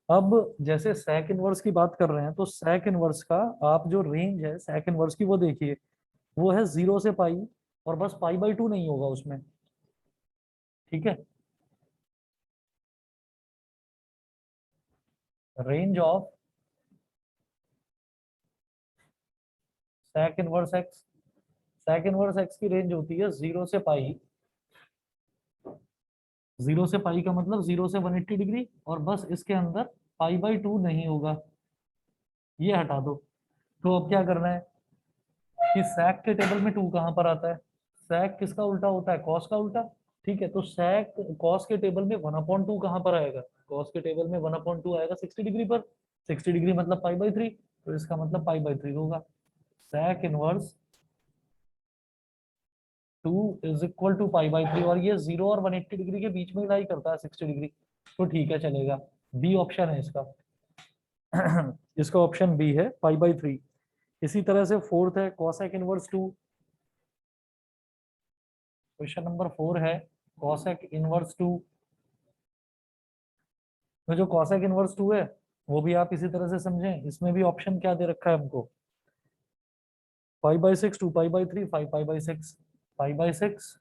अब जैसे sec inverse की बात कर रहे हैं तो sec इनवर्स का आप जो रेंज है sec इनवर्स की वो देखिए, वो है 0 से पाई, और बस पाई/2 नहीं होगा उसमें। ठीक है, range of sec inverse x, sec inverse x की रेंज होती है 0 से पाई। 0 से पाई का मतलब 0 से 180 डिग्री, और बस इसके अंदर पाई/2 नहीं होगा, ये हटा दो। तो अब क्या करना है कि sec के टेबल में 2 कहाँ पर आता है? sec किसका उल्टा होता है? cos का उल्टा। ठीक है, तो sec cos के टेबल में 1/2 कहाँ पर आएगा? cos के टेबल में 1/2 आएगा 60 डिग्री पर। 60 डिग्री मतलब पाई/3, तो इसका मतलब पाई/3 होगा। sec इनवर्स 2 = पाई/3, और ये 0 और 180 डिग्री के बीच में लाई करता है 60 डिग्री। तो ठीक है, चलेगा। बी ऑप्शन है इसका। इसका ऑप्शन बी है पाई/3। इसी तरह से फोर्थ है cosec इनवर्स 2। क्वेश्चन नंबर 4 है cosec इनवर्स 2। तो जो cosec इनवर्स 2 है वो भी आप इसी तरह से समझें। इसमें भी ऑप्शन क्या दे रखा है हमको? पाई/6, 2 पाई/3, 5 पाई/6। पाई/6,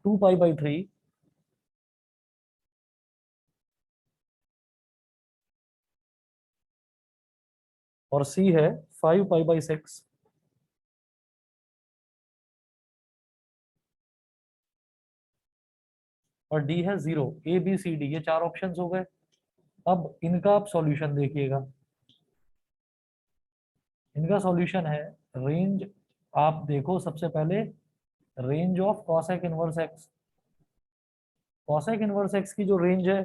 2 पाई/3, और सी है 5 पाई/6। और डी है 0। A B C D ये 4 ऑप्शंस हो गए। अब इनका आप सॉल्यूशन देखिएगा। इनका सॉल्यूशन है रेंज, आप देखो सबसे पहले range of cosec inverse x. cosec inverse x की जो रेंज है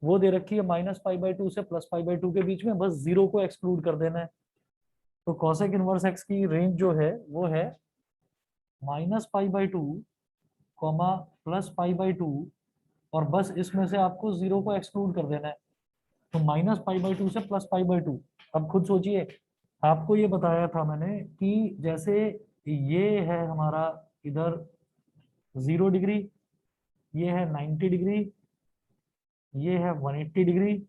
वो दे रखी है -पाई/2 से +पाई/2 के बीच में, बस 0 को एक्सक्लूड कर देना है। तो cosec इनवर्स एक्स की रेंज जो है वो है -पाई/2, +पाई/2, और बस इसमें से आपको 0 को एक्सक्लूड कर देना है। तो -पाई/2 से +पाई/2। अब खुद सोचिए, आपको ये बताया था मैंने कि जैसे ये है हमारा इधर 0 डिग्री, ये है 90 डिग्री, ये है 180 डिग्री,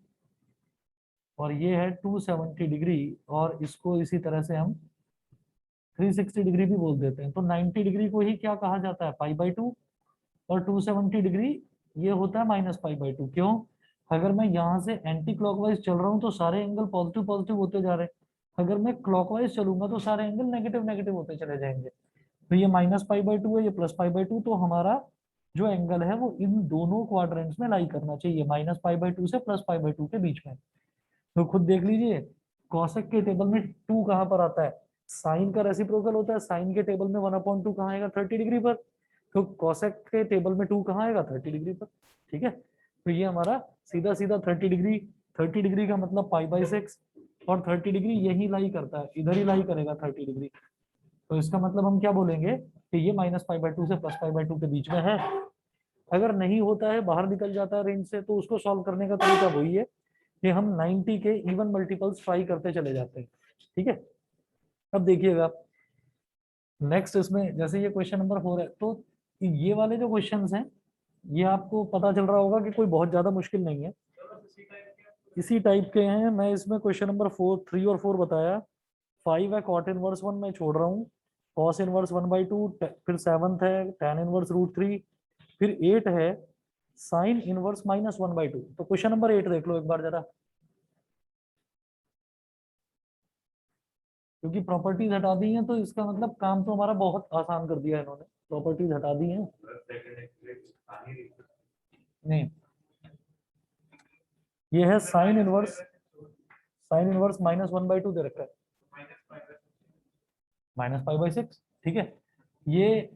और ये है 270 डिग्री, और इसको इसी तरह से हम 360 डिग्री भी बोल देते हैं। तो 90 डिग्री को ही क्या कहा जाता है? पाई/2। और 270 डिग्री ये होता है -पाई/2। क्यों? अगर मैं यहाँ से एंटी क्लॉकवाइज चल रहा हूँ तो सारे एंगल पॉजिटिव पॉजिटिव होते जा रहे हैं, अगर मैं क्लॉकवाइज चलूंगा तो सारे एंगल नेगेटिव नेगेटिव होते चले जाएंगे। तो ये -पाई/2 है, ये +पाई/2, तो हमारा जो एंगल है वो इन दोनों क्वाड्रेंट्स में लाई करना चाहिए, -पाई/2 से +पाई/2 के बीच में। तो खुद देख लीजिए, कॉसेक के टेबल में 2 कहाँ पर आता है? साइन का रेसिप्रोकल होता है। साइन के टेबल में 1/2 कहाँ आएगा? 30 डिग्री पर। तो कॉसेक के टेबल में 2 कहाँ आएगा? 30 डिग्री पर। ठीक है, तो ये हमारा सीधा सीधा 30 डिग्री। 30 डिग्री का मतलब पाई/6, और 30 डिग्री यही लाई करता है, इधर ही लाई करेगा 30 डिग्री। तो इसका मतलब हम क्या बोलेंगे कि ये -पाई/2 से +पाई/2 के बीच में है। अगर नहीं होता है, बाहर निकल जाता है रेंज से, तो उसको सॉल्व करने का तरीका वही है कि हम 90 के इवन मल्टीपल्स ट्राई करते चले जाते हैं। ठीक है, अब देखिएगा नेक्स्ट इसमें, जैसे ये क्वेश्चन नंबर 4 है, तो ये वाले जो क्वेश्चंस हैं ये आपको पता चल रहा होगा कि कोई बहुत ज्यादा मुश्किल नहीं है, इसी टाइप के हैं। मैं इसमें क्वेश्चन नंबर 3 और 4 बताया। 5 है cot−1 मैं छोड़ रहा हूँ, cos−1/2, फिर 7th है tan−√3, फिर 8 है sin−1/2। तो क्वेश्चन नंबर 8 देख लो एक बार जरा, क्योंकि प्रॉपर्टीज हटा दी हैं तो इसका मतलब काम तो हमारा बहुत आसान कर दिया है इन्होंने, प्रॉपर्टीज हटा दी हैं। नहीं, ये है साइन इनवर्स -1/2 दे रखा है, -पाई/6। ठीक है, ये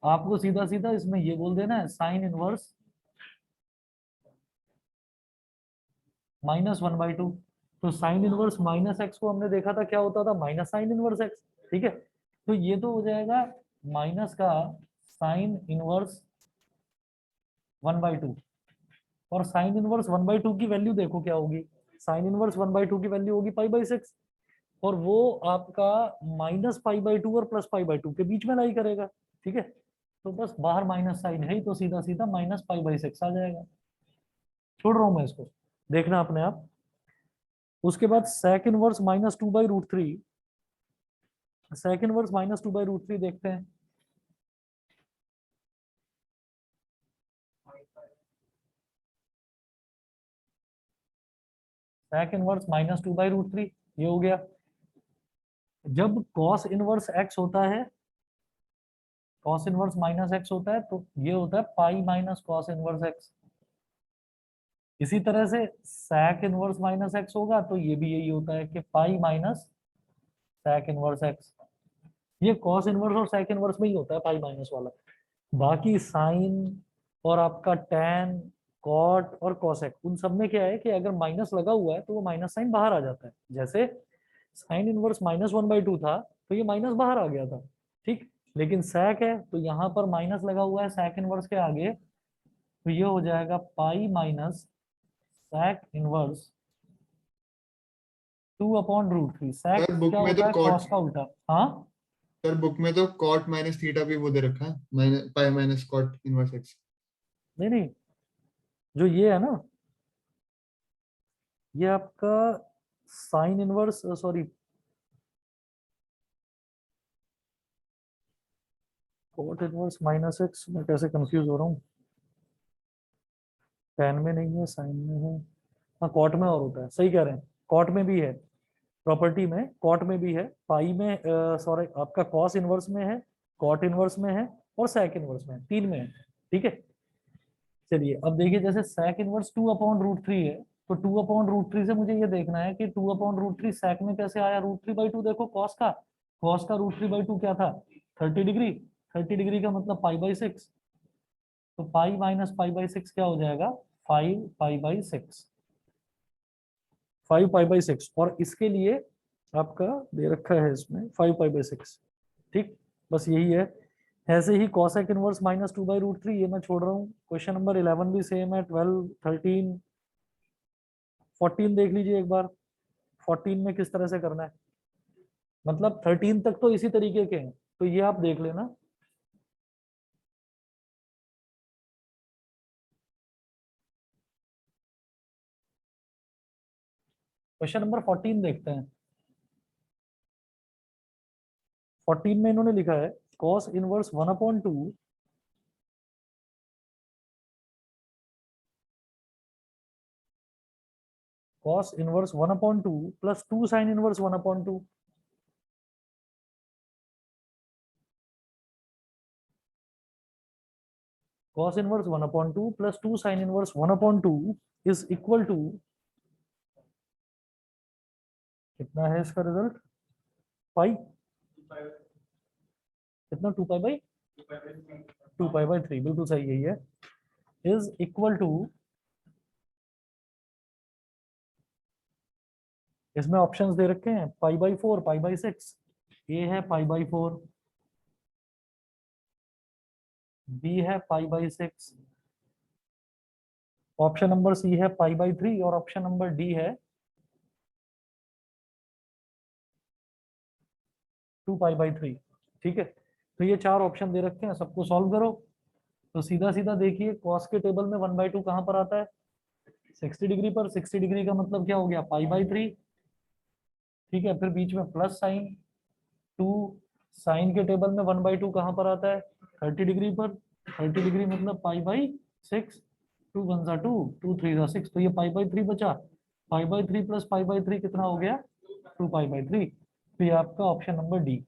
आपको सीधा सीधा इसमें ये बोल देना है sin इनवर्स -1/2। तो sin इनवर्स -x को हमने देखा था क्या होता था? -sin inverse x। ठीक है, तो ये तो हो जाएगा माइनस का sin इनवर्स 1/2, और sin इनवर्स 1/2 की वैल्यू देखो क्या होगी? sin इनवर्स 1/2 की वैल्यू होगी पाई/6, और वो आपका -पाई/2 और +पाई/2 के बीच में लाई करेगा। ठीक है, तो बस बाहर माइनस साइन है ही, तो सीधा सीधा -पाई/6 आ जाएगा। छोड़ रहा हूं मैं इसको, देखना अपने आप। उसके बाद सेक इनवर्स -2/√3, सेक इनवर्स -2/√3 देखते हैं। सेक इनवर्स -2/√3 ये हो गया। जब कॉस इनवर्स एक्स होता है, कॉस इनवर्स -x होता है, तो ये होता है pi minus cos inverse x. इसी तरह से सेक इनवर्स -x होगा तो ये भी यही होता है कि pi minus sec inverse x. ये कॉस इनवर्स और सेक इनवर्स में ही होता है पाई माइनस वाला। बाकी साइन और आपका टैन, कॉट और कॉसेक, उन सब में क्या है कि अगर माइनस लगा हुआ है तो वो माइनस साइन बाहर आ जाता है। जैसे साइन इनवर्स -1/2 था तो ये माइनस बाहर आ गया था, ठीक। लेकिन सेक है तो यहाँ पर माइनस लगा हुआ है सेक इनवर्स के आगे, तो ये हो जाएगा पाई माइनस सेक इनवर्स 2/√3। सेक सर बुक क्या में होता तो है, कॉट, कॉस का उल्टा। हाँ, सर बुक में तो कॉट माइनस थीटा भी वो दे रखा है, minus pi minus cot inverse x. नहीं नहीं, जो ये है ना, ये आपका sine inverse, sorry, cot inverse -x, मैं कैसे कंफ्यूज हो रहा हूँ। टैन में नहीं है, साइन में है। हाँ, कॉट में और होता है, सही कह रहे हैं। कॉट में भी है, प्रॉपर्टी में कॉट में भी है, पाई में, सॉरी आपका कॉस इनवर्स में है, कॉट इनवर्स में है और सेक इनवर्स में है, तीन में है, ठीक है। चलिए अब देखिए, जैसे सेक इनवर्स 2/√3 है, तो 2/√3 से मुझे ये देखना है कि 2/√3 सेक में कैसे आया। √3/2 देखो, कॉस का √3/2 क्या था, 30 डिग्री। 30 डिग्री का मतलब पाई/6, तो पाई माइनस पाई/6 क्या हो जाएगा, 5 पाई/6, 5 पाई/6। और इसके लिए आपका दे रखा है इसमें 5 पाई/6, ठीक। बस यही है। ऐसे ही कॉसेक इनवर्स -2/√3, ये मैं छोड़ रहा हूँ। क्वेश्चन नंबर 11 भी सेम है, 12, 13, 14 देख लीजिए एक बार। 14 में किस तरह से करना है, मतलब 13 तक तो इसी तरीके के हैं, तो ये आप देख लेना। क्वेश्चन नंबर 14 देखते हैं। 14 में इन्होंने लिखा है cos inverse 1/2, cos inverse 1/2 plus 2 sine inverse 1/2। Cos inverse 1/2 plus 2 sine inverse 1/2 is equal to, कितना है इसका रिजल्ट, पाई, कितना, 2 पाई/3, बिल्कुल सही यही है, इज इक्वल टू, इसमें ऑप्शंस दे रखे हैं पाई/4, पाई/6। ए है पाई/4, बी है पाई/6, ऑप्शन नंबर सी है पाई/3 और ऑप्शन नंबर डी है 2 पाई/3, ठीक है। तो ये चार ऑप्शन दे रखे हैं, सबको सॉल्व करो। तो सीधा सीधा देखिए, कॉस के टेबल में 1/2 कहाँ पर आता है, 60 डिग्री पर। 60 डिग्री का मतलब क्या हो गया, पाई/3, ठीक है। फिर बीच में प्लस साइन 2, साइन के टेबल में 1/2 कहाँ पर आता है, 30 डिग्री पर। 30 डिग्री मतलब पाई/6, 2 1 2, 2 3 6, तो ये पाई/3 बचा। पाई/3 प्लस पाई/3 कितना हो गया, 2 पाई/3। तो ये आपका ऑप्शन नंबर डी।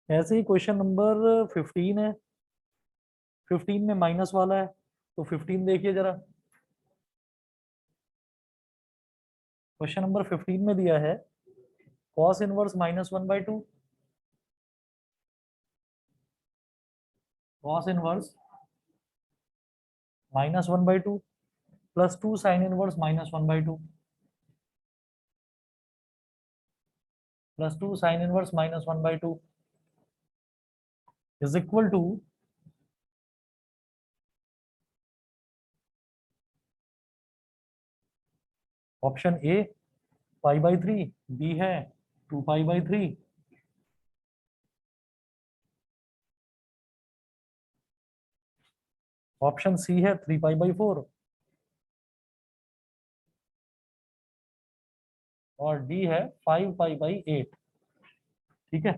ऐसे ही क्वेश्चन नंबर 15 है। 15 में माइनस वाला है, तो 15 देखिए जरा। क्वेश्चन नंबर 15 में दिया है cos inverse -1/2, cos inverse -1/2 plus 2 sine inverse -1/2 plus 2 sine inverse -1/2 is equal to, option A पाई/3, बी है 2 पाई/3, ऑप्शन सी है 3 पाई/4 और डी है 5 पाई/8। ठीक है,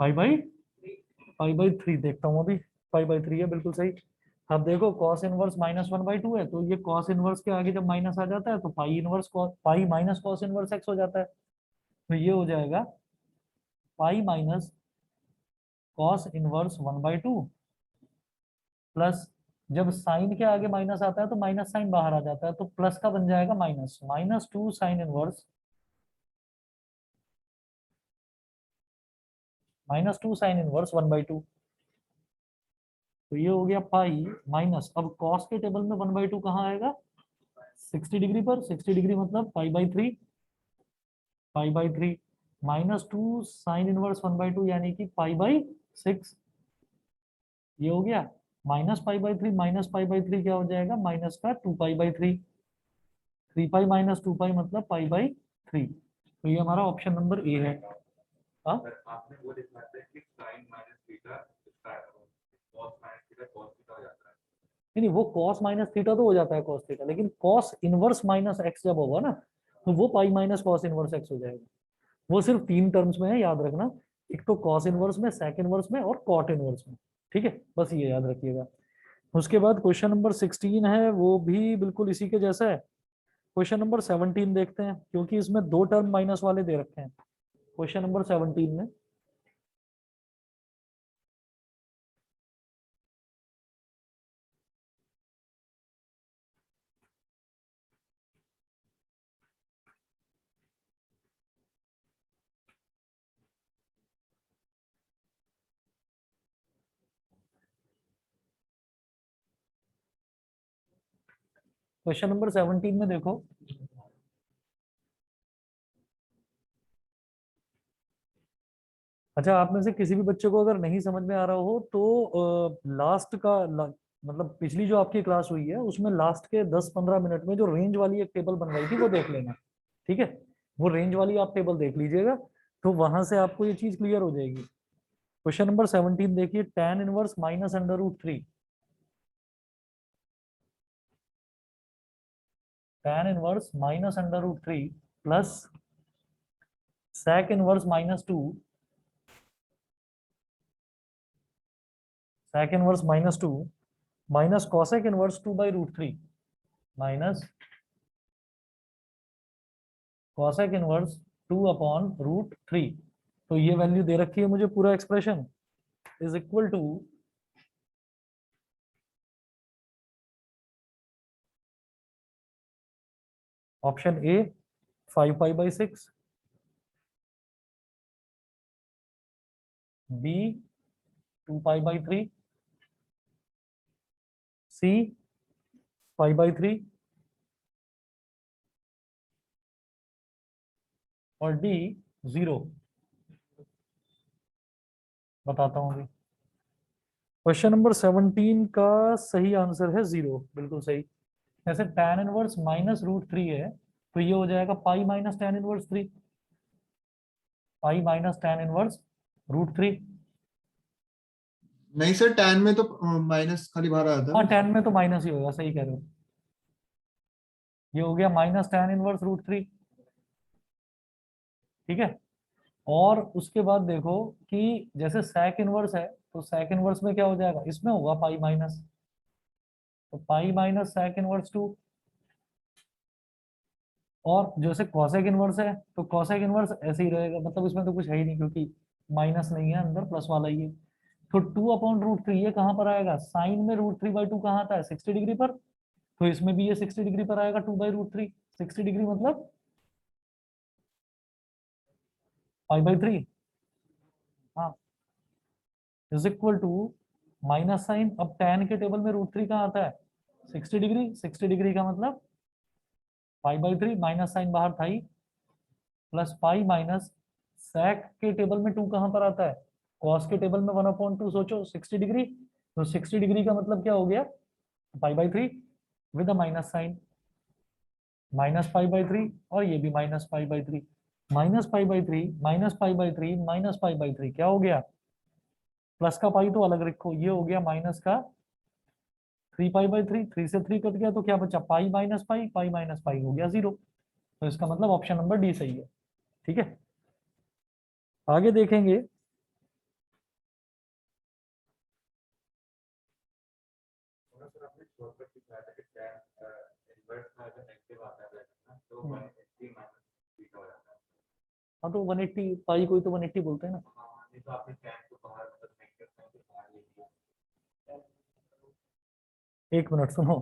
पाई बाई 3 देखता हूँ अभी। पाई/3 है, बिल्कुल सही। अब देखो कॉस इनवर्स -1/2 है, तो ये कॉस इनवर्स के आगे जब माइनस आ जाता है तो pi minus cos inverse x हो जाता है। तो ये हो जाएगा pi minus cos inverse 1/2 plus, जब साइन के आगे माइनस आता है तो माइनस साइन बाहर आ जाता है, तो प्लस का बन जाएगा माइनस -2 साइन इनवर्स -2 sin 1/2। तो ये हो गया पाई माइनस, अब कॉस के टेबल में 1/2 कहाँ आएगा? 60 डिग्री पर। 60 डिग्री मतलब पाई/3, पाई/3 -2 साइन इनवर्स 1/2 यानी कि पाई/6। ये हो गया -पाई/3 क्या हो जाएगा? माइनस का 2 पाई/3। 3 पाई - 2 पाई मतलब पाई/3। तो ये हमारा ऑप्शन नंबर ए है। हाँ, सर आपने वो लिखा था कि sin minus theta cos minus theta cos theta हो जाता है। नहीं वो cos माइनस थीटा तो हो जाता है cos थीटा, लेकिन cos इनवर्स माइनस एक्स जब होगा ना, तो वो pi minus cos inverse x हो जाएगा। वो सिर्फ 3 टर्म्स में है, याद रखना। एक तो cos इनवर्स में, sec इनवर्स में और cot इनवर्स में। ठीक है, बस ये याद रखिएगा। उसके बाद क्वेश्चन नंबर 16 है, वो भी बिल्कुल इसी के जैसा है। क्वेश्चन नंबर 17 देखते हैं, क्योंकि इसमें 2 टर्म माइनस वाले दे रखे हैं क्वेश्चन नंबर 17 में। क्वेश्चन नंबर 17 में देखो, अच्छा आप में से किसी भी बच्चे को अगर नहीं समझ में आ रहा हो तो लास्ट मतलब पिछली जो आपकी क्लास हुई है उसमें लास्ट के 10-15 मिनट में जो रेंज वाली एक टेबल बन रही थी वो देख लेना। ठीक है, वो रेंज वाली आप टेबल देख लीजिएगा, तो वहां से आपको ये चीज क्लियर हो जाएगी। क्वेश्चन नंबर 17 देखिए, tan inverse -√3, tan inverse -√3 plus sec inverse -2, sec inverse -2 minus cosec inverse 2/√3 minus cosec inverse 2/√3। तो ये वैल्यू दे रखी है मुझे, पूरा expression is equal to option A 5 पाई/6, बी 2 पाई/3, सी पाई/3 और डी 0। बताता हूँ अभी। क्वेश्चन नंबर 17 का सही आंसर है 0, बिल्कुल सही। जैसे tan इनवर्स -√3 है, तो ये हो जाएगा pi minus tan inverse 3, pi minus tan inverse √3। नहीं सर, tan में तो माइनस खाली बाहर आया था। हाँ, tan में तो माइनस ही होगा, सही कह रहे हो। ये हो गया माइनस tan इनवर्स √3। ठीक है, और उसके बाद देखो कि जैसे sec इनवर्स है, तो sec इनवर्स में क्या हो जाएगा? इसमें होगा पाई माइनस, तो पाई माइनस sec इनवर्स 2। और जैसे cosec इनवर्स है, तो cosec इनवर्स ऐसे ही रहेगा, मतलब इसमें तो कुछ है ही नहीं, क्योंकि माइनस नहीं है अंदर, प्लस वाला ही है। तो 2/√3 ये कहाँ पर आएगा? साइन में √3/2 कहाँ आता है? 60 डिग्री पर। तो इसमें भी ये 60 डिग्री पर आएगा 2/√3। 60 डिग्री मतलब पाई/3। हाँ, is equal to minus sine, अब tan के टेबल में √3 कहाँ आता है? 60 डिग्री। 60 डिग्री का मतलब पाई/3, माइनस साइन बाहर था ही, प्लस पाई माइनस sec के टेबल में 2 कहाँ पर आता है? cos के टेबल में 1/2। सोचो 60 डिग्री, तो 60 डिग्री का मतलब क्या हो गया? पाई/3 विद माइनस साइन, -पाई/3, और ये भी -पाई/3। -पाई/3 -पाई/3 -पाई/3 क्या हो गया? प्लस का पाई तो अलग रखो, ये हो गया माइनस का 3 पाई बाई 3, 3 से 3 कट गया तो क्या बचा, pi minus pi, pi minus pi हो गया 0। तो इसका मतलब ऑप्शन नंबर डी सही है। ठीक है, आगे देखेंगे। सर आपने शॉर्टकट दिखाया था कि tan इनवर्स में अगर नेगेटिव आता है ना तो हम्म। 180 माइनस थीटा हो जाता है। हाँ तो 180 पाई कोई तो 180 बोलते हैं ना। हाँ, नहीं तो आपने tan को बाहर मतलब नेगेटिव साइन से बाहर ले लिया। एक मिनट सुनो,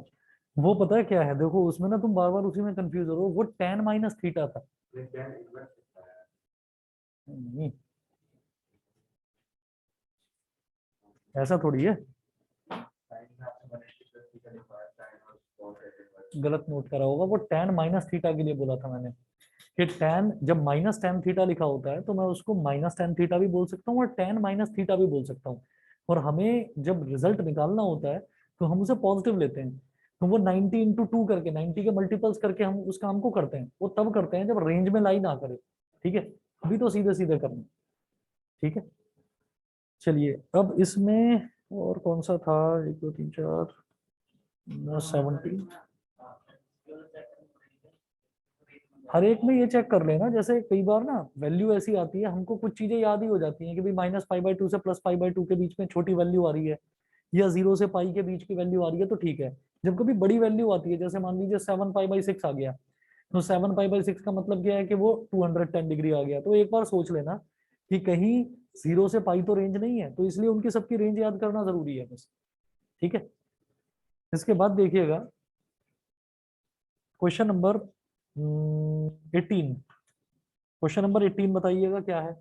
वो पता है क्या है, देखो उसमें ना तुम बार बार उसी में कंफ्यूज हो रहे हो, वो tan माइनस थीटा था। ये tan इनवर्स दिखता है। नहीं, ऐसा थोड़ी है, साइन में आपने 180 प्लस थीटा दिखाया tan और cos इनवर्स। गलत नोट करा होगा। वो tan माइनस थीटा के लिए बोला था मैंने, कि tan जब माइनस tan थीटा लिखा होता है तो मैं उसको माइनस tan थीटा भी बोल सकता हूँ और tan माइनस थीटा भी बोल सकता हूँ। और हमें जब रिजल्ट निकालना होता है तो हम उसे पॉजिटिव लेते हैं। तो वो 90 इंटू 2 करके, 90 के मल्टीपल्स करके हम उस काम को करते हैं। वो तब करते हैं जब रेंज में लाई ना करे। ठीक है, अभी तो सीधे सीधे करना। ठीक है, चलिए अब इसमें और कौन सा था, 1 2 3 4 70। हर एक में ये चेक कर लेना, जैसे कई बार ना वैल्यू ऐसी आती है, हमको कुछ चीजें याद ही हो जाती हैं कि भाई -पाई/2 से +पाई/2 के बीच में छोटी वैल्यू आ रही है, या 0 से पाई के बीच की वैल्यू आ रही है तो ठीक है। जब कभी बड़ी वैल्यू आती है, जैसे मान लीजिए 7 पाई/6 आ गया, तो 7 पाई/6 का मतलब क्या है कि वो 210 डिग्री आ गया। तो एक बार सोच लेना कि कहीं 0 से पाई तो रेंज नहीं है, तो इसलिए उनकी सबकी रेंज याद करना जरूरी है बस। ठीक है, इसके बाद देखिएगा क्वेश्चन नंबर 18। क्वेश्चन नंबर 18 बताइएगा क्या है।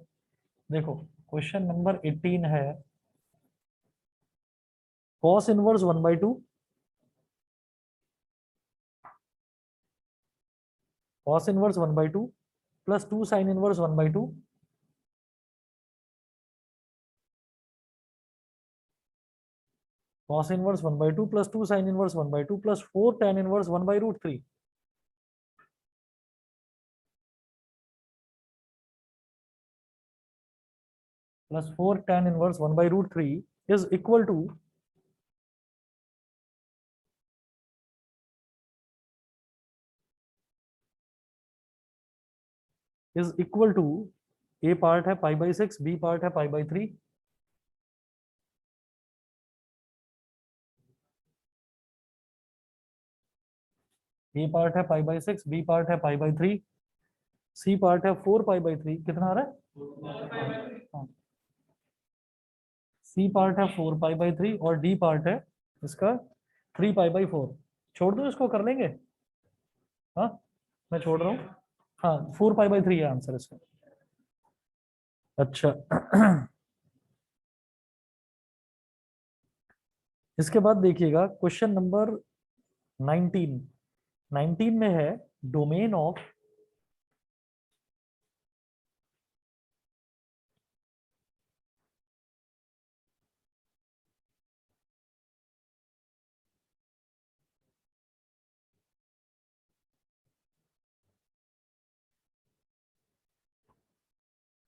देखो क्वेश्चन नंबर 18 है cos inverse 1/2, cos inverse 1/2 plus 2 sine inverse 1/2 cos inverse 1/2 plus 2 sine inverse 1/2 plus 4 tan inverse 1/√3। Plus 4 tan inverse 1/√3 is equal to A part है पाई/6, बी पार्ट है पाई/3। ए part है पाई/6, बी पार्ट है पाई/3, सी पार्ट है 4 पाई/3। कितना आ रहा है, हाँ, सी पार्ट है 4 पाई/3 और डी पार्ट है इसका 3 पाई/4। छोड़ दो, इसको कर लेंगे। हाँ, मैं छोड़ रहा हूँ। हाँ, 4 पाई/3 है आंसर इसका। अच्छा इसके बाद देखिएगा क्वेश्चन नंबर 19। 19 में है डोमेन ऑफ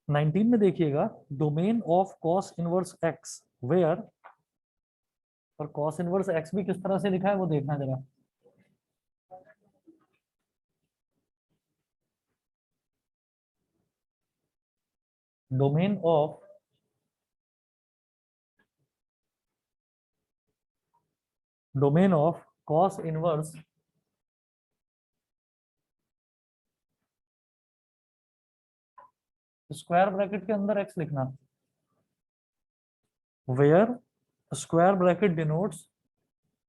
नाइनटीन में देखिएगा domain of cos inverse x where, और कॉस इनवर्स एक्स भी किस तरह से लिखा है वो देखना जरा। Domain of cos inverse square bracket के अंदर एक्स लिखना, where square bracket denotes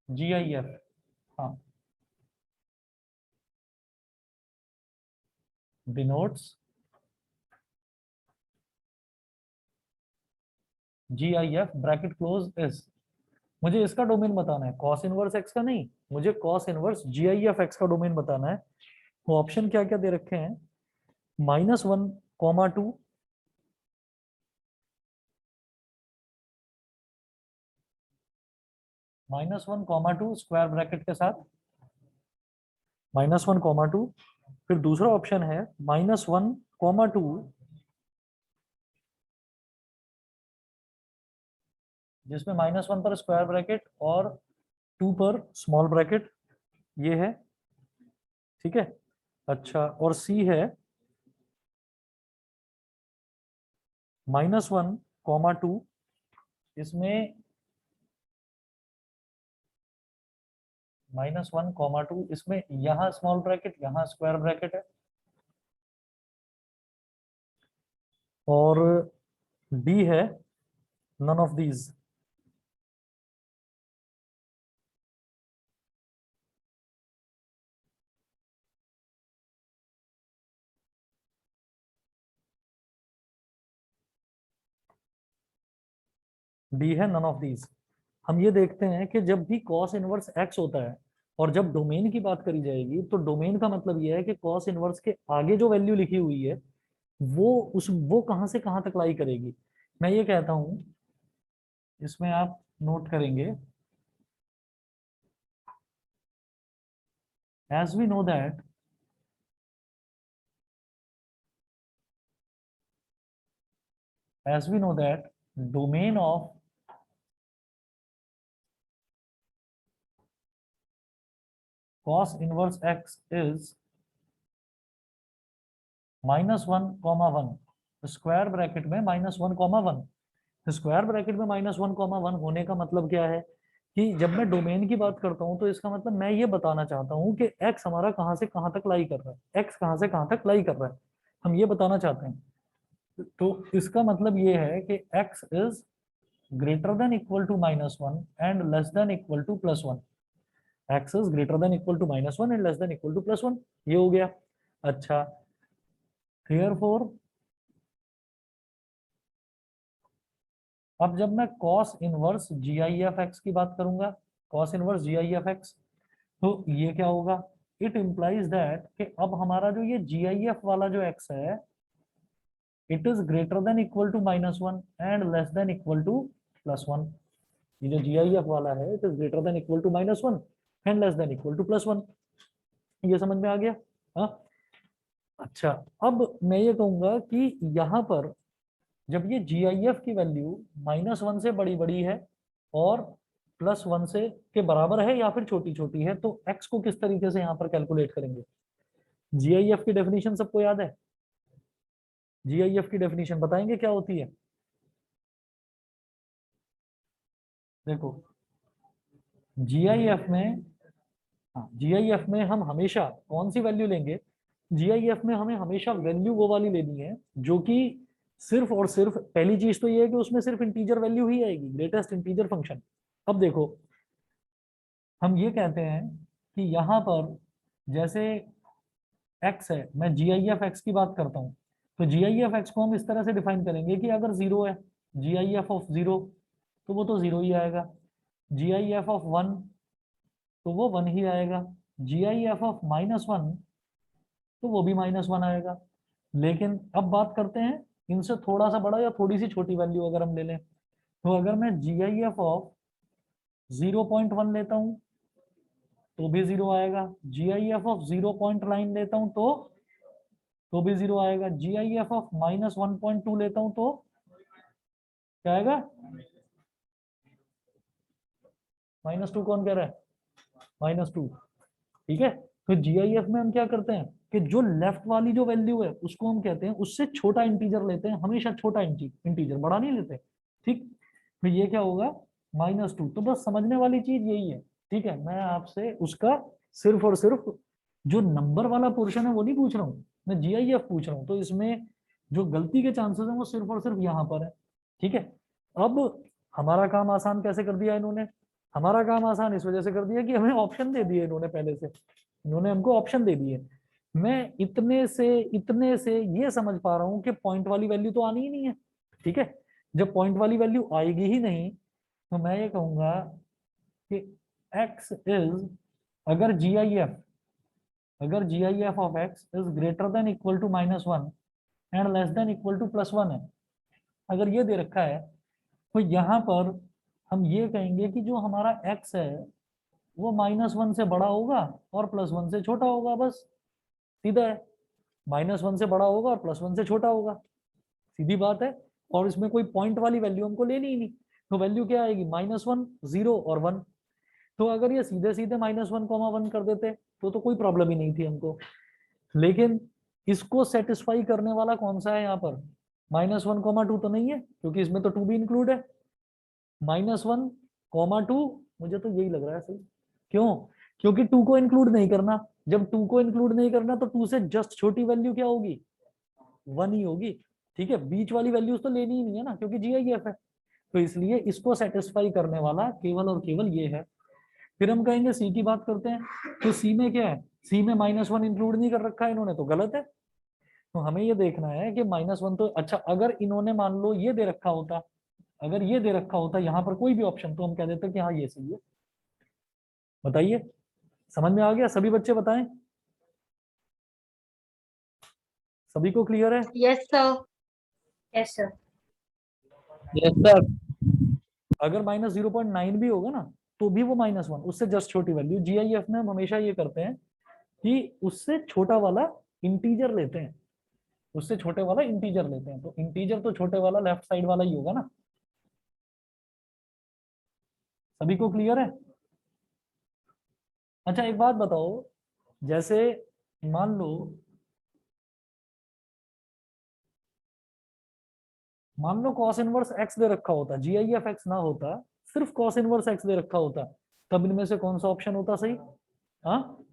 GIF। हाँ, denotes GIF bracket close is. मुझे इसका डोमेन बताना है, कॉस इनवर्स एक्स का नहीं, मुझे कॉस इनवर्स GIF एक्स का डोमेन बताना है। वो ऑप्शन क्या क्या दे रखे हैं, -1, 2, -1, 2 स्क्वायर ब्रैकेट के साथ, -1, 2। फिर दूसरा ऑप्शन है -1, 2 जिसमें -1 पर स्क्वायर ब्रैकेट और 2 पर स्मॉल ब्रैकेट ये है, ठीक है। अच्छा, और सी है -1, 2, इसमें -1, 2, इसमें यहाँ स्मॉल ब्रैकेट यहाँ स्क्वायर ब्रैकेट है, और डी है नन ऑफ दीज। डी है नन ऑफ दीज। हम ये देखते हैं कि जब भी cos इनवर्स x होता है और जब डोमेन की बात करी जाएगी तो डोमेन का मतलब ये है कि cos इनवर्स के आगे जो वैल्यू लिखी हुई है वो कहां से कहां तक लाई करेगी। मैं ये कहता हूं, इसमें आप नोट करेंगे, as we know that domain of cos inverse x is -1, 1 square bracket में -1, 1 स्क्वायर ब्रैकेट में -1, 1 होने का मतलब क्या है कि जब मैं डोमेन की बात करता हूं तो इसका मतलब मैं ये बताना चाहता हूं कि x हमारा कहां से कहां तक लाई कर रहा है, x कहां से कहां तक लाई कर रहा है, हम ये बताना चाहते हैं। तो इसका मतलब ये है कि x is greater than equal to -1 and less than equal to +1। x is greater than equal to -1 and less than equal to +1, ये हो गया। अच्छा, Therefore अब जब मैं cos इनवर्स GIF(x) की बात करूंगा, cos इनवर्स GIF(x), तो ये क्या होगा, इट इम्प्लाइज दैट कि अब हमारा जो ये GIF वाला जो x है it is greater than equal to -1 and less than equal to +1। ये जो GIF वाला है it is greater than equal to -1 and less than equal to +1। ये समझ में आ गया? हाँ। अच्छा, अब मैं ये कहूंगा कि यहाँ पर जब ये GIF की वैल्यू -1 से बड़ी बड़ी है और +1 से के बराबर है या फिर छोटी छोटी है, तो x को किस तरीके से यहाँ पर कैलकुलेट करेंगे। GIF की डेफिनेशन सबको याद है? GIF की डेफिनेशन बताएंगे क्या होती है? देखो, GIF में, हाँ, GIF में हम हमेशा कौन सी वैल्यू लेंगे, GIF में हमें हमेशा वैल्यू वो वाली लेनी है जो कि सिर्फ और सिर्फ, पहली चीज तो ये है कि उसमें सिर्फ इंटीजर वैल्यू ही आएगी, ग्रेटेस्ट इंटीजर फंक्शन। अब देखो, हम ये कहते हैं कि यहाँ पर जैसे x है, मैं GIF(x) की बात करता हूँ, तो GIF(x) को हम इस तरह से डिफाइन करेंगे कि अगर 0 है, GIF(0) तो वो तो 0 ही आएगा, GIF(1) तो वो 1 ही आएगा, GIF(-1) तो वो भी -1 आएगा। लेकिन अब बात करते हैं इनसे थोड़ा सा बड़ा या थोड़ी सी छोटी वैल्यू अगर हम ले लें, तो अगर मैं GIF(0.1) लेता हूँ तो भी 0 आएगा, GIF(0.9) लेता हूँ तो भी 0 आएगा, GIF(-1.2) लेता हूँ तो क्या आएगा, -2 कौन कह रहा है, -2। ठीक है, तो GIF में हम क्या करते हैं कि जो लेफ्ट वाली जो वैल्यू है उसको हम कहते हैं, उससे छोटा इंटीजर लेते हैं, हमेशा छोटा इंटीजर, बड़ा नहीं लेते। ठीक, तो ये क्या होगा, -2। तो बस समझने वाली चीज यही है। ठीक है, मैं आपसे उसका सिर्फ और सिर्फ जो नंबर वाला पोर्शन है वो नहीं पूछ रहा हूँ, मैं GIF पूछ रहा हूँ, तो इसमें जो गलती के चांसेस हैं वो सिर्फ और सिर्फ यहाँ पर है। ठीक है, अब हमारा काम आसान कैसे कर दिया इन्होंने, हमारा काम आसान इस वजह से कर दिया कि हमें ऑप्शन दे दिए इन्होंने, पहले से इन्होंने हमको ऑप्शन दे दिए। मैं इतने से ये समझ पा रहा हूँ कि पॉइंट वाली वैल्यू तो आनी ही नहीं है। ठीक है, जब पॉइंट वाली वैल्यू आएगी ही नहीं तो मैं ये कहूंगा कि x इज, अगर GIF of x is greater than equal to -1 and less than equal to +1 है, अगर ये दे रखा है तो यहाँ पर हम ये कहेंगे कि जो हमारा x है वो -1 से बड़ा होगा और +1 से छोटा होगा, बस सीधा है, -1 से बड़ा होगा और +1 से छोटा होगा, सीधी बात है। और इसमें कोई पॉइंट वाली वैल्यू हमको लेनी ही नहीं, तो वैल्यू क्या आएगी, -1, 0 और 1। तो अगर ये सीधे सीधे -1,1 कर देते तो कोई प्रॉब्लम ही नहीं थी हमको। लेकिन इसको सेटिस्फाई करने वाला कौन सा है यहाँ पर, -1,2 तो नहीं है, क्योंकि इसमें तो 2 भी इंक्लूड है। -1,2 मुझे तो यही लग रहा है सही। क्यों? क्योंकि 2 को इंक्लूड नहीं करना। जब 2 को इंक्लूड नहीं करना तो 2 से जस्ट छोटी वैल्यू क्या होगी, 1 ही होगी। ठीक है, बीच वाली वैल्यूज तो लेनी ही नहीं है ना, क्योंकि GIF है। तो इसलिए इसको सेटिस्फाई करने वाला केवल और केवल ये है। फिर हम कहेंगे सी की बात करते हैं। तो सी में क्या है, सी में -1 इंक्लूड नहीं कर रखा है इन्होंने, तो गलत है। तो हमें ये देखना है कि -1 तो अच्छा, अगर इन्होंने मान लो ये दे रखा होता, अगर ये दे रखा होता यहाँ पर कोई भी ऑप्शन, तो हम कह देते कि हाँ ये सही है। बताइए, समझ में आ गया? सभी बच्चे बताएं, सभी को क्लियर है? Yes sir. Yes sir. Yes sir. अगर -0.9 भी होगा ना, तो भी वो -1, उससे जस्ट छोटी वैल्यू। GIF में हम हमेशा ये करते हैं कि उससे छोटा वाला इंटीजर लेते हैं, उससे छोटे वाला इंटीजर लेते हैं। तो इंटीजर तो छोटे वाला लेफ्ट साइड वाला ही होगा ना। सभी को क्लियर है? अच्छा एक बात बताओ, जैसे मान लो cos इनवर्स x दे रखा होता, GIF x ना होता, सिर्फ cos इनवर्स x दे रखा होता, तब इनमें से कौन सा ऑप्शन होता सही? हाँ,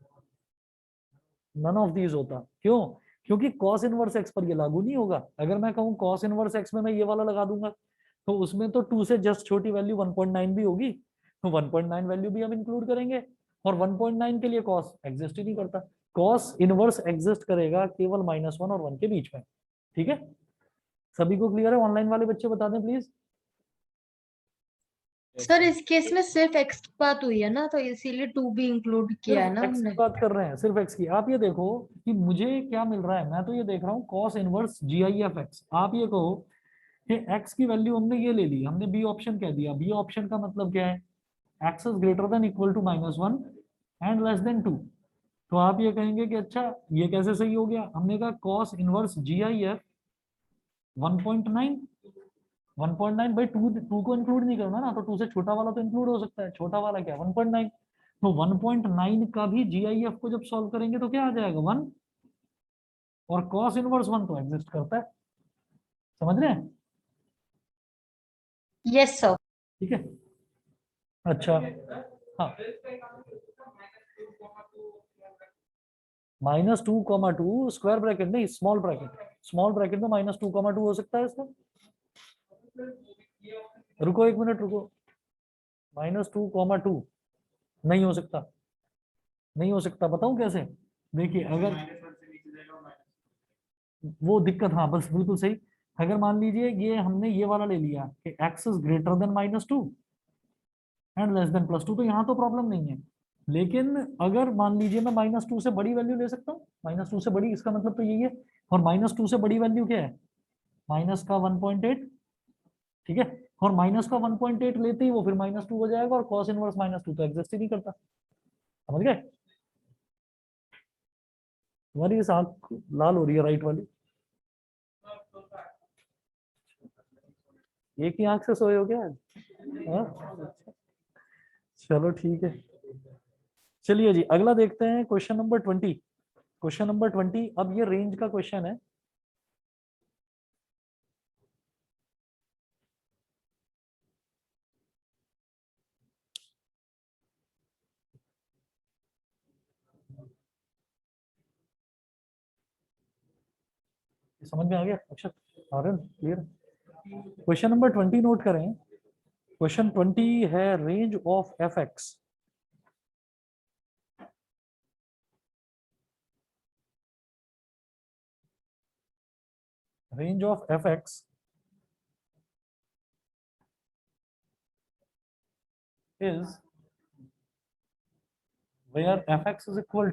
नन ऑफ दीज होता। क्यों? क्योंकि cos इनवर्स x पर ये लागू नहीं होगा। अगर मैं कहूँ cos इनवर्स x में मैं ये वाला लगा दूंगा, तो उसमें तो 2 से जस्ट छोटी वैल्यू 1.9 भी होगी, तो 1.9 वैल्यू भी हम इंक्लूड करेंगे। और 1.9 के लिए cos एग्जिस्ट ही नहीं करता। cos इनवर्स एग्जिस्ट करेगा केवल -1 और 1 के बीच में। ठीक है, सभी को क्लियर है? ऑनलाइन वाले बच्चे बता दें प्लीज। सर इस केस में सिर्फ एक्स की बात हुई है ना, तो इसीलिए 2 भी इंक्लूड किया है सिर्फ ना x की हमने। बात कर रहे हैं, सिर्फ x की। आप ये देखो कि मुझे क्या मिल रहा है, मैं तो ये देख रहा हूँ cos इनवर्स GIF x। आप ये कहो कि x की वैल्यू हमने ये ले ली, हमने बी ऑप्शन कह दिया। बी ऑप्शन का मतलब क्या है, x is greater than equal to -1 and less than 2। तो आप ये कहेंगे कि अच्छा ये कैसे सही हो गया? हमने कहा cos इनवर्स GIF 1.9, 1.9 भाई, 2 को इंक्लूड नहीं करना ना, तो 2 से छोटा वाला तो इंक्लूड हो सकता है। छोटा वाला क्या, 1.9। तो 1.9 का भी GIF को जब सॉल्व करेंगे तो क्या आ जाएगा, 1। और cos इनवर्स 1 तो एग्जिस्ट करता है। समझ रहे हैं? Yes sir. ठीक है, अच्छा हाँ, -2,2 स्क्वायर ब्रैकेट नहीं, स्मॉल ब्रैकेट। स्मॉल ब्रैकेट में -2,2 हो सकता है इसका। रुको एक मिनट रुको, -2,2 नहीं हो सकता, नहीं हो सकता। बताऊं कैसे? देखिए अगर वो दिक्कत, हाँ बस बिल्कुल सही। अगर मान लीजिए ये हमने ये वाला ले लिया कि x is greater then -2 and less than +2, तो यहाँ तो प्रॉब्लम नहीं है। लेकिन अगर मान लीजिए मैं -2 से बड़ी वैल्यू ले सकता हूँ, -2 से बड़ी, इसका मतलब तो यही है। और -2 से बड़ी वैल्यू क्या है, माइनस का 1.8। ठीक है, और माइनस का 1.8 लेते ही वो फिर -2 हो जाएगा, और cos इनवर्स -2 तो एग्जिस्ट ही नहीं करता। समझ गए? तुम्हारी इस आंख लाल हो रही है, राइट वाली। एक ही आंख से सोए हो क्या आज? हाँ? चलो ठीक है। चलिए जी, अगला देखते हैं क्वेश्चन नंबर 20। क्वेश्चन नंबर 20, अब ये रेंज का क्वेश्चन है। समझ में आ गया Akshar? Aryan clear? Question number 20 note करें। क्वेश्चन 20 है range of f x. Range of f x is where fx is equal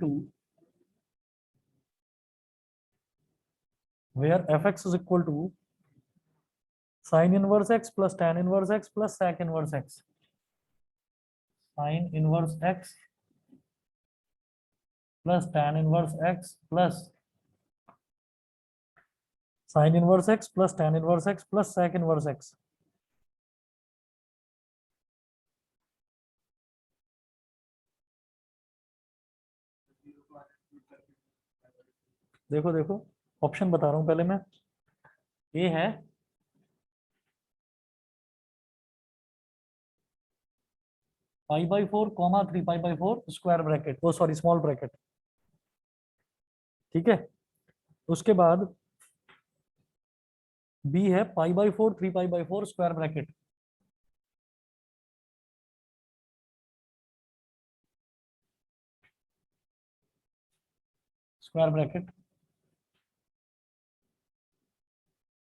to sin inverse x plus tan inverse x plus sec inverse x। sin inverse x plus tan inverse x plus sin inverse x plus tan inverse x plus sec inverse x। देखो देखो option बता रहा हूं पहले मैं। A है π/4 comma 3π/4 square bracket, oh sorry small bracket, ठीक है। उसके बाद बी है π/4 3π/4 square bracket, square bracket.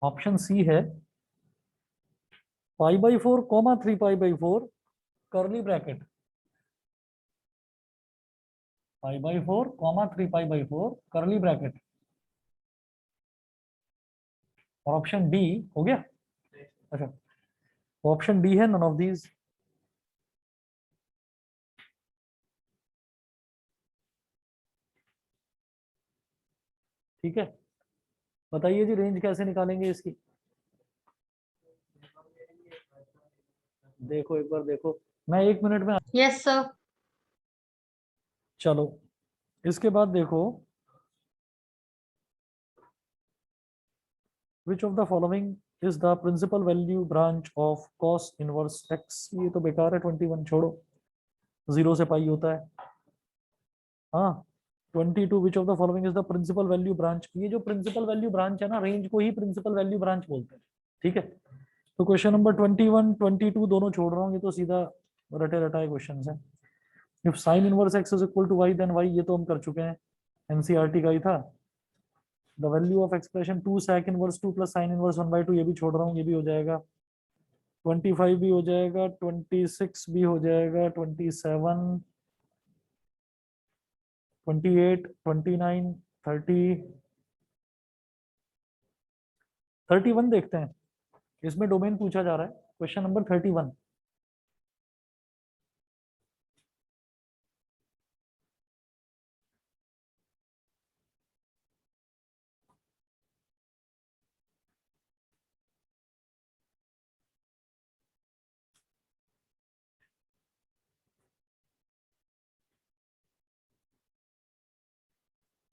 Option C है π/4 comma 3π/4 curly bracket, π/4 comma 3π/4 curly bracket. और ऑप्शन डी हो गया। अच्छा, ऑप्शन डी है नन ऑफ दीज। ठीक है, बताइए जी रेंज कैसे निकालेंगे इसकी। देखो एक बार देखो, मैं 1 मिनट में यस सर। चलो इसके बाद देखो, which of the following is the principal value branch of cos inverse x। ये तो बेकार है, 21 छोड़ो, 0 से पाई होता है। हाँ 22 which of the following is the principal value branch. ये जो प्रिंसिपल वैल्यू ब्रांच है ना, रेंज को ही प्रिंसिपल वैल्यू ब्रांच बोलते हैं, ठीक है। तो क्वेश्चन नंबर 21 22 दोनों छोड़ रहा हूँ, ये तो सीधा रटे रटाए क्वेश्चन है। If sine inverse x is equal to y then y, ये तो हम कर चुके हैं, एनसीईआरटी का ही था। The value of expression 2 sec inverse 2 plus sign inverse 1/2, ये भी छोड़ रहा हूँ, ये भी हो जाएगा। 25 भी हो जाएगा, 26 भी हो जाएगा, 27 28 29 30 31 देखते हैं। इसमें डोमेन पूछा जा रहा है, क्वेश्चन नंबर 31।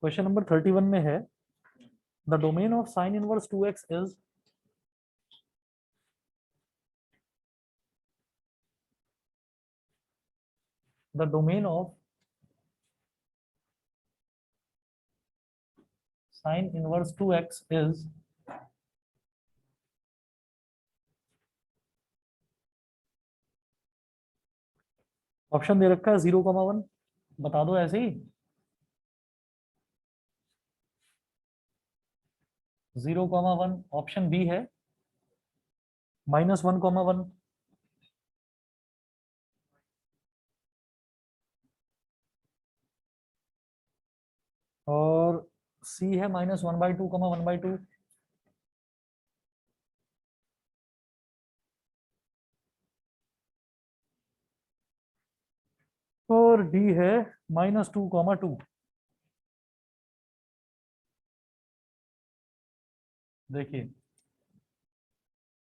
क्वेश्चन नंबर 31 में है the domain of sine inverse 2x is, the domain of sine inverse 2x is, option दे रखा है 0,1, बता दो ऐसे ही। 0,1 ऑप्शन बी है -1,1 और सी है -1/2, 1/2 और डी है -2,2। देखिए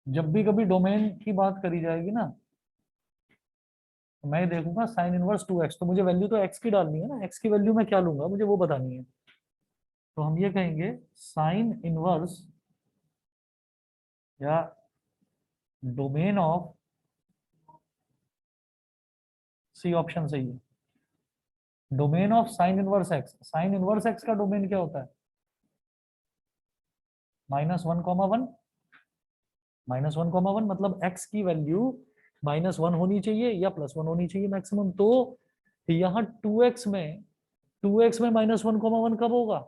जब भी कभी डोमेन की बात करी जाएगी ना, तो मैं देखूंगा साइन इनवर्स 2x, तो मुझे वैल्यू तो x की डालनी है ना, x की वैल्यू मैं क्या लूंगा मुझे वो बतानी है। तो हम ये कहेंगे साइन इनवर्स या डोमेन ऑफ, सी ऑप्शन सही है, domain of sine inverse x। Sign inverse x का डोमेन क्या होता है, -1,1, -1,1 मतलब x की वैल्यू -1 होनी चाहिए या +1 होनी चाहिए मैक्सिमम। तो यहाँ 2x में, 2x में -1,1 कब होगा,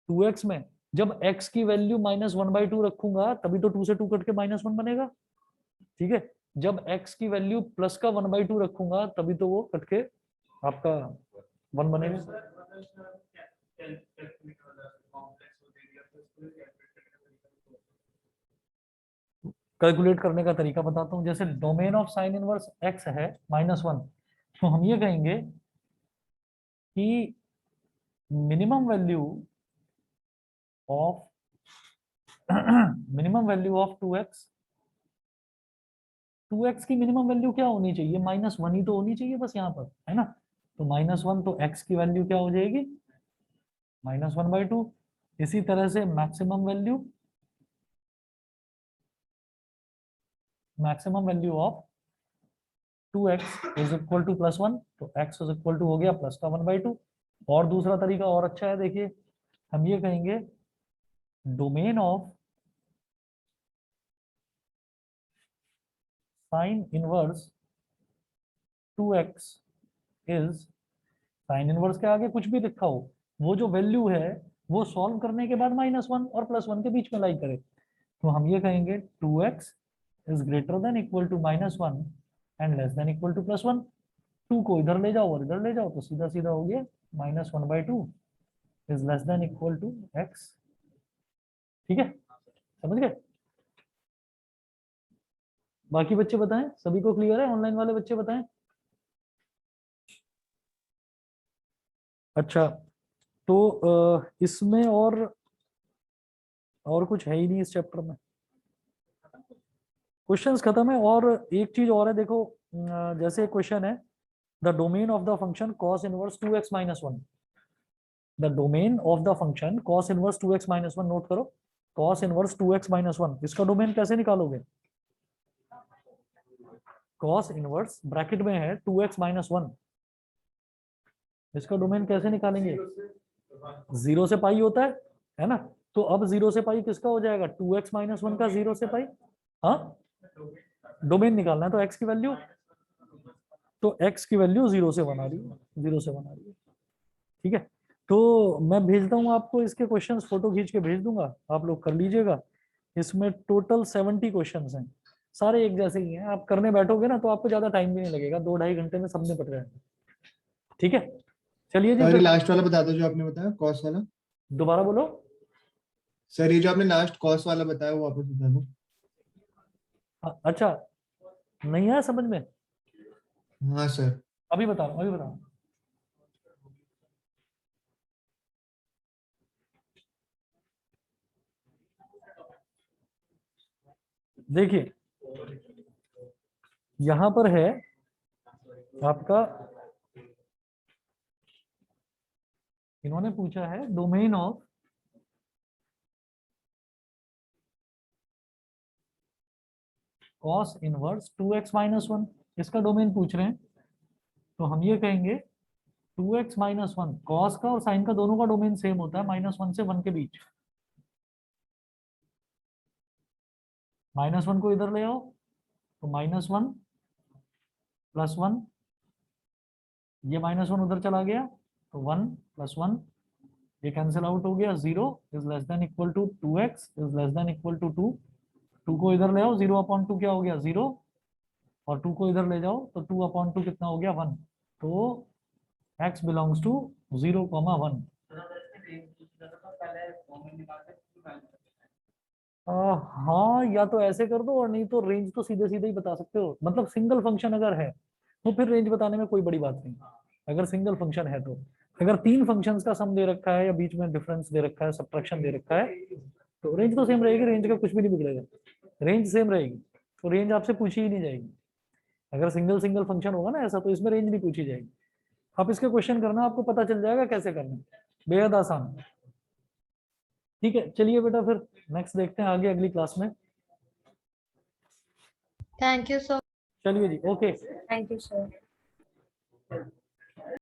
2x में जब x की वैल्यू -1/2 रखूंगा, तभी तो 2 से 2 कट के -1 बनेगा, ठीक है। जब x की वैल्यू प्लस का 1/2 रखूंगा, तभी तो वो कट के आपका 1 बनेगा। कैलकुलेट करने का तरीका बताता हूँ। जैसे domain of sine inverse x है -1, तो हम ये कहेंगे कि minimum value of minimum value of 2x, 2x की मिनिमम वैल्यू क्या होनी चाहिए, -1 ही तो होनी चाहिए बस यहाँ पर, है ना। तो -1 तो x की वैल्यू क्या हो जाएगी, -1/2। इसी तरह से maximum value of 2x is equal to +1, तो x इज इक्वल टू हो गया प्लस का 1/2। और दूसरा तरीका और अच्छा है, देखिए हम ये कहेंगे domain of sine inverse 2x is, sine inverse के आगे कुछ भी लिखा हो, वो जो वैल्यू है वो सॉल्व करने के बाद -1 और +1 के बीच में लाई करे। तो हम ये कहेंगे 2x is greater than equal to -1 and less than equal to +1। 2 को इधर ले जाओ और इधर ले जाओ तो सीधा सीधा हो गया -1/2 is less than equal to x। ठीक है, समझ गए? बाकी बच्चे बताएं, सभी को क्लियर है? ऑनलाइन वाले बच्चे बताएं। अच्छा, तो इसमें और कुछ है ही नहीं इस चैप्टर में, क्वेश्चंस खत्म है। और एक चीज और है, देखो जैसे क्वेश्चन है the domain of the function cos inverse 2x - 1, the domain of the function cos inverse 2x - 1, note करो cos इनवर्स 2x - 1, इसका डोमेन कैसे निकालोगे? cos इनवर्स ब्रैकेट में है 2x - 1, इसका डोमेन कैसे निकालेंगे? 0 से पाई होता है ना? तो अब 0 से पाई किसका हो जाएगा? 2x - 1 का 0 से पाई। हाँ, डोमेन निकालना है तो x की वैल्यू, तो x की वैल्यू 0 से 1 आ रही है, 0 से 1 आ रही है। ठीक है, तो मैं भेजता हूँ आपको इसके क्वेश्चंस, फोटो खींच के भेज दूंगा, आप लोग कर लीजिएगा। इसमें टोटल 70 क्वेश्चंस हैं, सारे एक जैसे ही हैं। आप करने बैठोगे ना तो आपको ज्यादा टाइम भी नहीं लगेगा, 2-2.5 घंटे में सब निपट जाएगा। ठीक है, चलिए जी सर ये फिर लास्ट वाला बता दो जो आपने बताया कॉस वाला। दोबारा बोलो। सर ये जो आपने लास्ट कॉस वाला बताया वो वापस बता दो। अच्छा, नहीं आया समझ में? हाँ सर। अभी बता रहा हूँ, अभी बता रहा हूँ। देखिए यहां पर है आपका, इन्होंने पूछा है domain of cos inverse 2x - 1, इसका डोमेन पूछ रहे हैं। तो हम ये कहेंगे 2x - 1, cos का और sin का दोनों का डोमेन सेम होता है -1 से 1 के बीच। -1 को इधर ले आओ तो -1 +1, ये -1 उधर चला गया तो 1 + 1, ये कैंसिल आउट हो गया। 0 is less than equal to 2x is less than equal to 2। 2 को इधर ले आओ, 0/2 क्या हो गया? 0, और 2 को इधर ले जाओ तो 2/2 कितना हो गया? 1। तो x बिलोंग्स टू 0,1। हाँ, या तो ऐसे कर दो और नहीं तो रेंज तो सीधे सीधे ही बता सकते हो। मतलब सिंगल फंक्शन अगर है तो फिर रेंज बताने में कोई बड़ी बात नहीं, अगर सिंगल फंक्शन है तो। अगर 3 फंक्शंस का सम दे रखा है या बीच में डिफरेंस दे रखा है, सब्ट्रैक्शन दे रखा है, तो रेंज तो सेम रहेगी, रेंज का कुछ भी नहीं बिगड़ेगा, रेंज सेम रहेगी। तो रेंज आपसे पूछी ही नहीं जाएगी। अगर सिंगल सिंगल फंक्शन होगा ना ऐसा, तो इसमें रेंज नहीं पूछी जाएगी। आप इसके क्वेश्चन करना, आपको पता चल जाएगा कैसे करना, बेहद आसान। ठीक है, चलिए बेटा फिर नेक्स्ट देखते हैं आगे अगली क्लास में। Thank you, sir. चलिए जी, ओके। Thank you, sir.